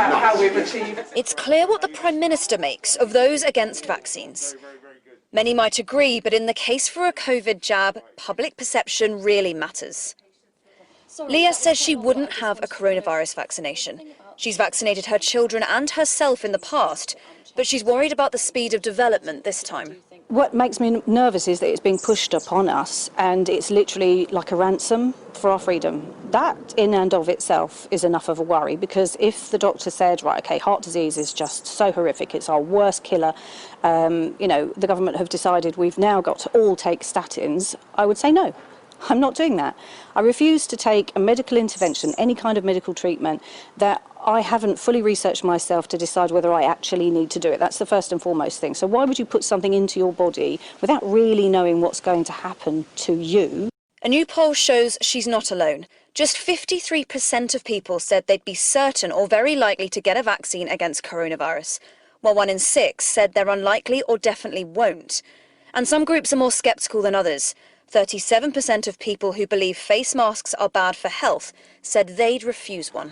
how we've achieved. It's clear what the Prime Minister makes of those against vaccines. Many might agree, but in the case for a COVID jab, public perception really matters. Leah says she wouldn't have a coronavirus vaccination. She's vaccinated her children and herself in the past, but she's worried about the speed of development this time. What makes me nervous is that it's being pushed upon us, and it's literally like a ransom for our freedom. That in and of itself is enough of a worry, because if the doctor said, right, okay, heart disease is just so horrific, it's our worst killer, the government have decided we've now got to all take statins, I would say no. I'm not doing that. I refuse to take a medical intervention, any kind of medical treatment, that I haven't fully researched myself to decide whether I actually need to do it. That's the first and foremost thing. So why would you put something into your body without really knowing what's going to happen to you? A new poll shows she's not alone. Just 53% of people said they'd be certain or very likely to get a vaccine against coronavirus, while 1 in 6 said they're unlikely or definitely won't. And some groups are more sceptical than others. 37% of people who believe face masks are bad for health said they'd refuse one.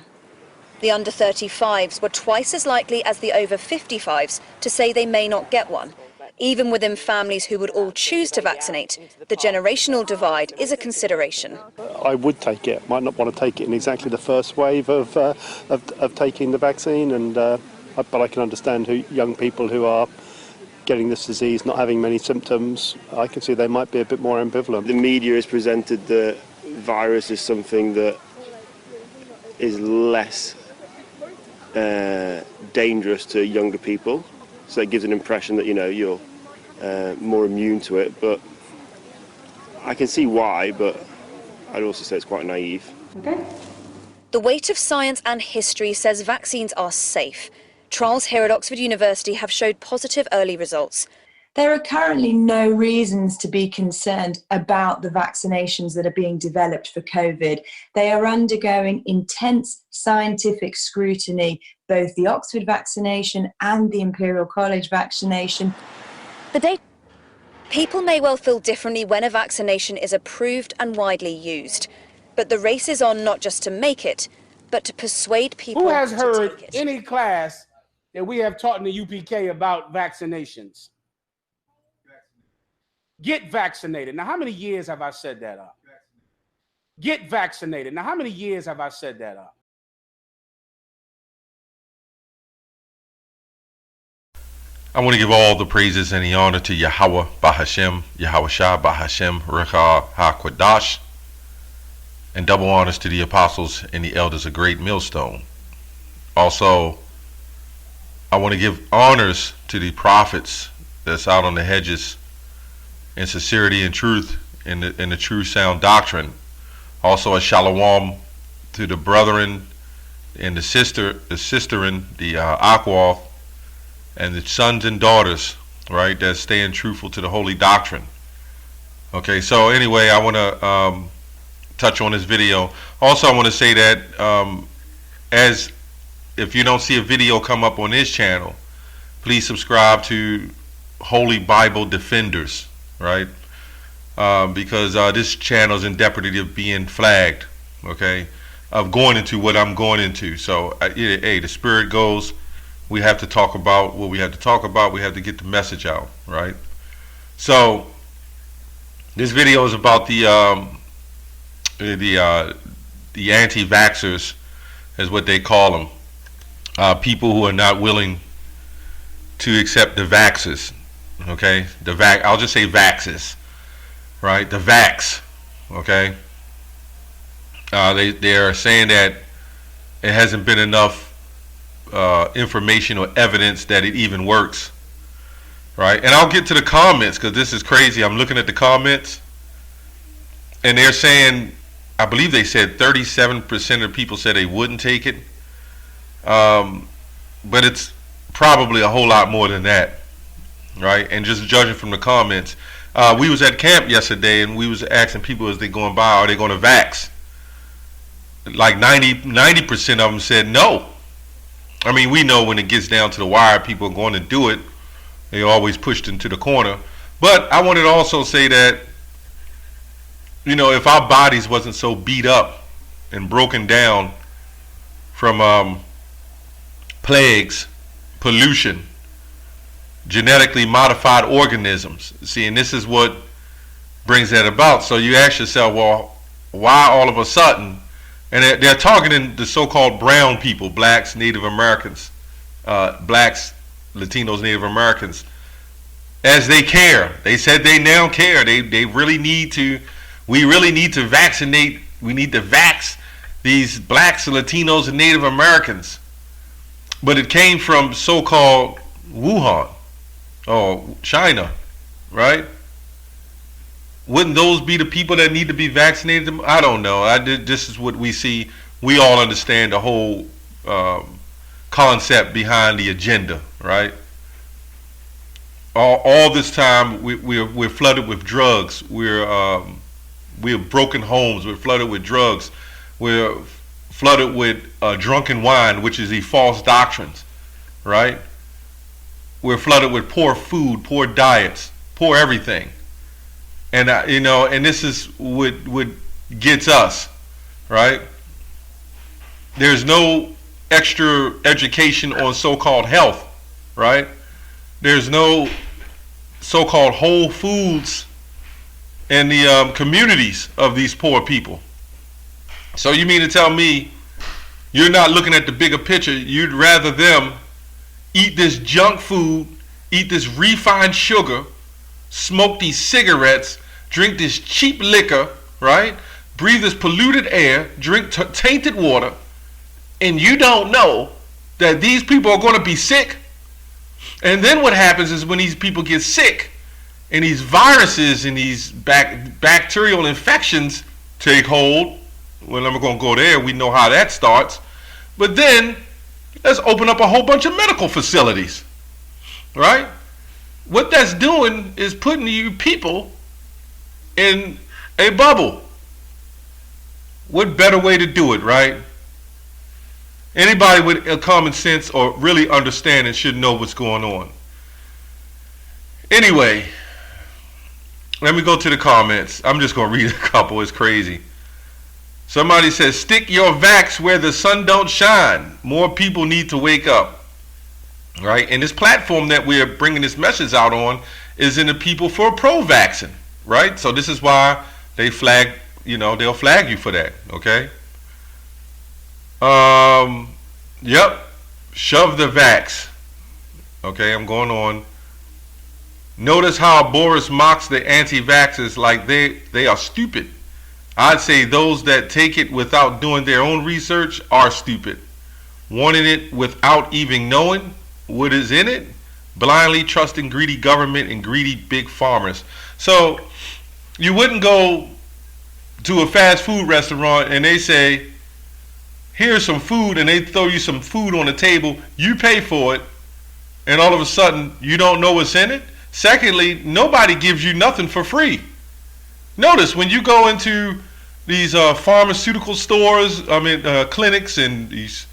The under 35s were twice as likely as the over 55s to say they may not get one. Even within families who would all choose to vaccinate, the generational divide is a consideration. I would take it. Might not want to take it in exactly the first wave of taking the vaccine, but I can understand young people who are getting this disease, not having many symptoms. I can see they might be a bit more ambivalent. The media has presented the virus as something that is less dangerous to younger people, so it gives an impression that you're more immune to it. But I can see why, but I'd also say it's quite naive. Okay. The weight of science and history says vaccines are safe. Trials here at Oxford University have showed positive early results. There are currently no reasons to be concerned about the vaccinations that are being developed for COVID. They are undergoing intense scientific scrutiny, both the Oxford vaccination and the Imperial College vaccination. People may well feel differently when a vaccination is approved and widely used. But the race is on not just to make it, but to persuade people to take it. Who has heard any class that we have taught in the UPK about vaccinations? Get vaccinated. Now, how many years have I said that up? Get vaccinated. Now, how many years have I said that up? I want to give all the praises and the honor to Yahweh Bahashem, Yahweh Shah Bahashem, Rekha HaQuadash, and double honors to the apostles and the elders of Great Millstone. Also, I want to give honors to the prophets that's out on the hedges in sincerity and truth, in the true sound doctrine. Also a shalom to the brethren and the sisterin, the Akwath, and the sons and daughters, right, that's staying truthful to the holy doctrine. Okay, so anyway, I want to touch on this video. Also, I want to say that if you don't see a video come up on this channel, please subscribe to Holy Bible Defenders, right? Because this channel is in jeopardy of being flagged, okay, of going into what I'm going into. So, hey, the spirit goes, we have to talk about what we have to talk about. We have to get the message out, right? So, this video is about the anti-vaxxers, is what they call them. People who are not willing to accept the Vaxes, okay? I'll just say Vaxes, right? The Vax, okay? They are saying that it hasn't been enough information or evidence that it even works, right? And I'll get to the comments because this is crazy. I'm looking at the comments, and they're saying, I believe they said 37% of people said they wouldn't take it. But it's probably a whole lot more than that, right? And just judging from the comments, we was at camp yesterday and we was asking people as they going by, are they going to vax? Like 90% of them said no. I mean, we know when it gets down to the wire, people are going to do it. They're always pushed into the corner. But I wanted to also say that, if our bodies wasn't so beat up and broken down from plagues, pollution, genetically modified organisms. See, and this is what brings that about. So you ask yourself, well, why all of a sudden? And they're targeting the so-called brown people, blacks, Native Americans, blacks, Latinos, Native Americans, as they care. They said they now care. They really need to. We really need to vaccinate. We need to vax these blacks, Latinos, and Native Americans. But it came from so-called Wuhan or China, right? Wouldn't those be the people that need to be vaccinated? I don't know. This is what we see. We all understand the whole concept behind the agenda, right? All this time we're flooded with drugs. We're broken homes. We're flooded with drugs. We're flooded with drunken wine, which is the false doctrines, right? We're flooded with poor food, poor diets, poor everything. And and this is what gets us, right? There's no extra education on so-called health, right? There's no so-called whole foods in the communities of these poor people. So you mean to tell me you're not looking at the bigger picture? You'd rather them eat this junk food, eat this refined sugar, smoke these cigarettes, drink this cheap liquor, right? Breathe this polluted air, drink tainted water, and you don't know that these people are going to be sick. And then what happens is when these people get sick and these viruses and these bacterial infections take hold, well, I'm going to go there. We know how that starts. But then let's open up a whole bunch of medical facilities, right? What that's doing is putting you people in a bubble. What better way to do it, right? Anybody with a common sense or really understanding should know what's going on. Anyway, let me go to the comments. I'm just going to read a couple. It's crazy. Somebody says, stick your vax where the sun don't shine. More people need to wake up. Right? And this platform that we're bringing this message out on is in the people for pro-vaccine. Right? So this is why they flag, they'll flag you for that. Okay? Yep. Shove the vax. Okay, I'm going on. Notice how Boris mocks the anti-vaxxers like they are stupid. I'd say those that take it without doing their own research are stupid. Wanting it without even knowing what is in it, blindly trusting greedy government and greedy big farmers. So you wouldn't go to a fast food restaurant and they say, here's some food, and they throw you some food on the table, you pay for it, and all of a sudden you don't know what's in it. Secondly, nobody gives you nothing for free. Notice when you go into these pharmaceutical stores, clinics, and these,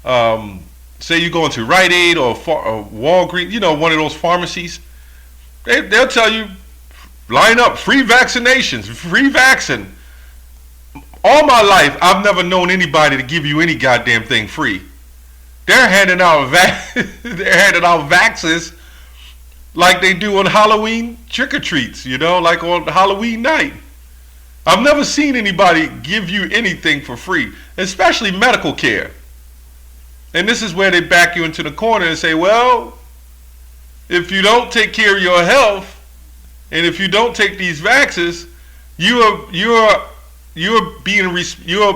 say you go into Rite Aid or Walgreens, one of those pharmacies, they'll tell you, line up, free vaccinations, free vaccine. All my life, I've never known anybody to give you any goddamn thing free. They're handing out Vaxes like they do on Halloween trick-or-treats, like on Halloween night. I've never seen anybody give you anything for free, especially medical care. And this is where they back you into the corner and say, well, if you don't take care of your health, and if you don't take these vaxes, you're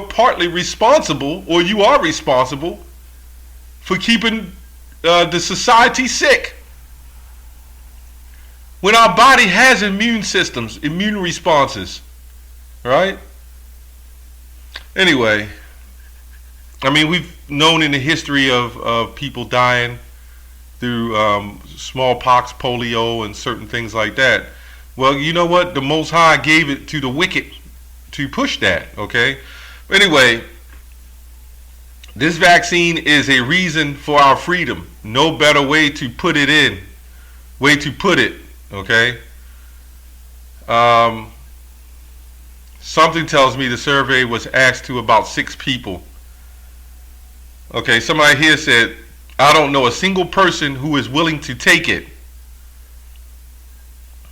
partly responsible, or you are responsible for keeping the society sick. When our body has immune systems, immune responses, right? Anyway, we've known in the history of people dying through smallpox, polio, and certain things like that. Well, you know what? The Most High gave it to the wicked to push that, okay? Anyway, this vaccine is a reason for our freedom. No better way to put it, okay? Something tells me the survey was asked to about 6 people. Okay, somebody here said I don't know a single person who is willing to take it.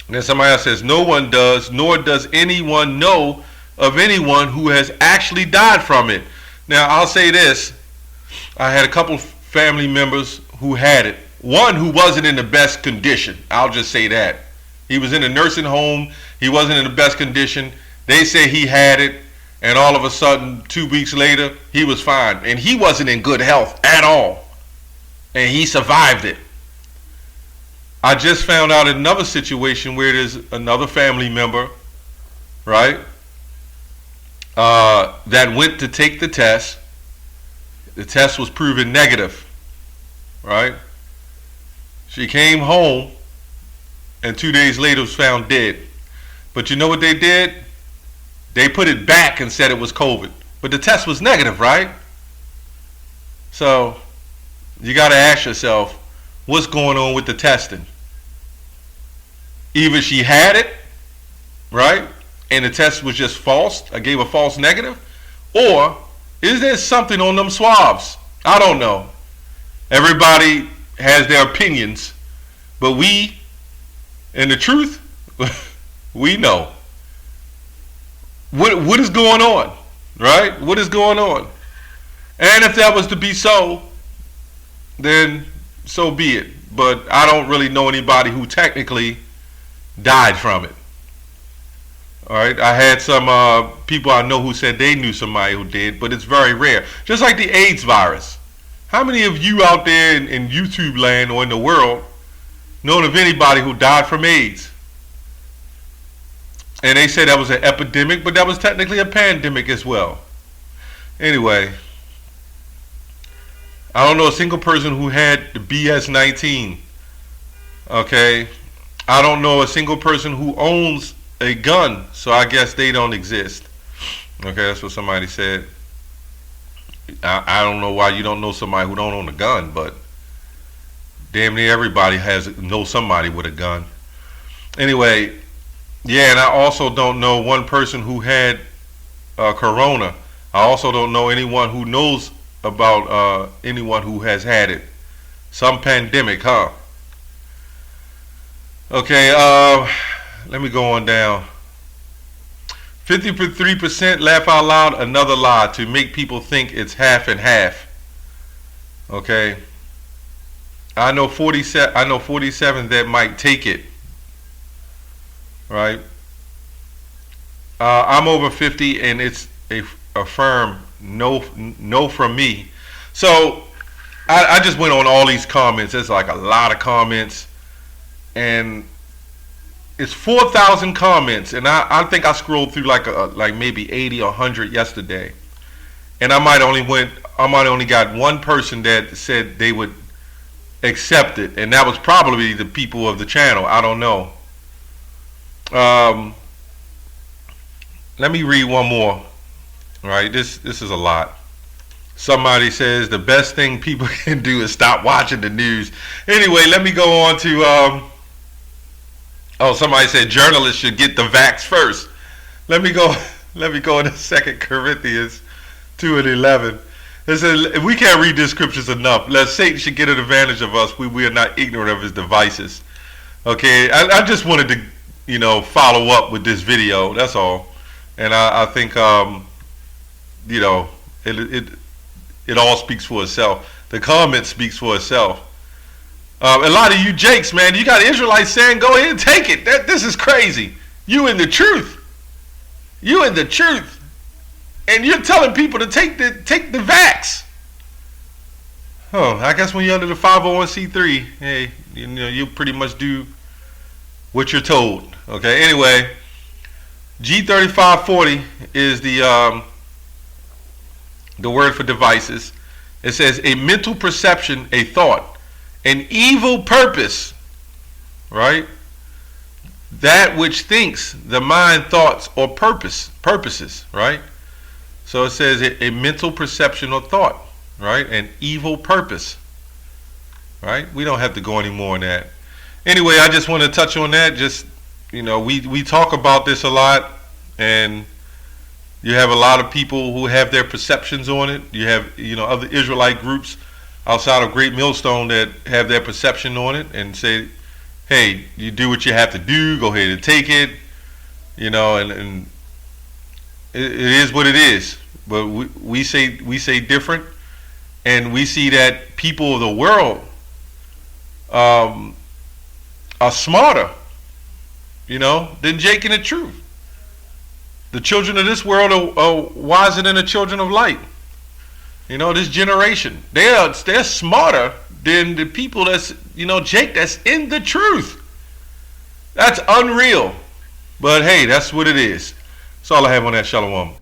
And then somebody else says, no one does, nor does anyone know of anyone who has actually died from it. Now, I'll say this. I had a couple family members who had it. One who wasn't in the best condition. I'll just say that. He was in a nursing home. He wasn't in the best condition. They say he had it. And all of a sudden, 2 weeks later, he was fine. And he wasn't in good health at all. And he survived it. I just found out another situation where there's another family member, right, that went to take the test. The test was proven negative, right? She came home, and 2 days later was found dead. But you know what they did? They put it back and said it was COVID. But the test was negative, right? So you got to ask yourself, what's going on with the testing? Either she had it, right, and the test was just false, I gave a false negative, or is there something on them swabs? I don't know. Everybody has their opinions, but we, in the truth, we know. What is going on, right? What is going on? And if that was to be so, then so be it. But I don't really know anybody who technically died from it. All right, I had some people I know who said they knew somebody who did, but it's very rare. Just like the AIDS virus. How many of you out there in YouTube land or in the world know of anybody who died from AIDS? And they said that was an epidemic, but that was technically a pandemic as well. Anyway, I don't know a single person who had the BS-19. Okay, I don't know a single person who owns a gun, so I guess they don't exist. Okay, that's what somebody said. I don't know why you don't know somebody who don't own a gun, but damn near everybody knows somebody with a gun. Anyway, yeah, and I also don't know one person who had corona. I also don't know anyone who knows about anyone who has had it. Some pandemic, huh? Okay, let me go on down. 53% laugh out loud, another lie to make people think it's half and half. Okay. I know 47 that might take it. Right? I'm over 50 and it's a firm no from me. So I just went on all these comments. There's like a lot of comments. And it's 4,000 comments, and I think I scrolled through like maybe 80 or 100 yesterday, and I might only got one person that said they would accept it, and that was probably the people of the channel. I don't know. Let me read one more. All right, this is a lot. Somebody says the best thing people can do is stop watching the news. Anyway, let me go on to. Oh, somebody said journalists should get the vax first. Let me go into 2 Corinthians 2:11. It says, we can't read the scriptures enough. Lest Satan should get an advantage of us, we are not ignorant of his devices. Okay, I just wanted to, follow up with this video. That's all. And I think, it all speaks for itself. The comment speaks for itself. A lot of you Jakes, man, you got Israelites saying, go ahead and take it. This is crazy. You in the truth. You in the truth. And you're telling people to take the vax. Oh, I guess when you're under the 501c3, hey, you pretty much do what you're told. Okay, anyway, G3540 is the word for devices. It says a mental perception, a thought, an evil purpose, right? That which thinks, the mind, thoughts, or purposes, right? So it says a mental perception or thought, right? An evil purpose, right? We don't have to go any more on that. Anyway, I just want to touch on that. Just, we talk about this a lot, and you have a lot of people who have their perceptions on it. You have, other Israelite groups outside of Great Millstone that have their perception on it and say, hey, you do what you have to do, go ahead and take it, you know, and it is what it is. But we say different, and we see that people of the world are smarter, you know, than Jake and the Truth. The children of this world are wiser than the children of light. You know, this generation, they're smarter than the people that's, you know, Jake, that's in the truth. That's unreal. But hey, that's what it is. That's all I have on that. Shalom.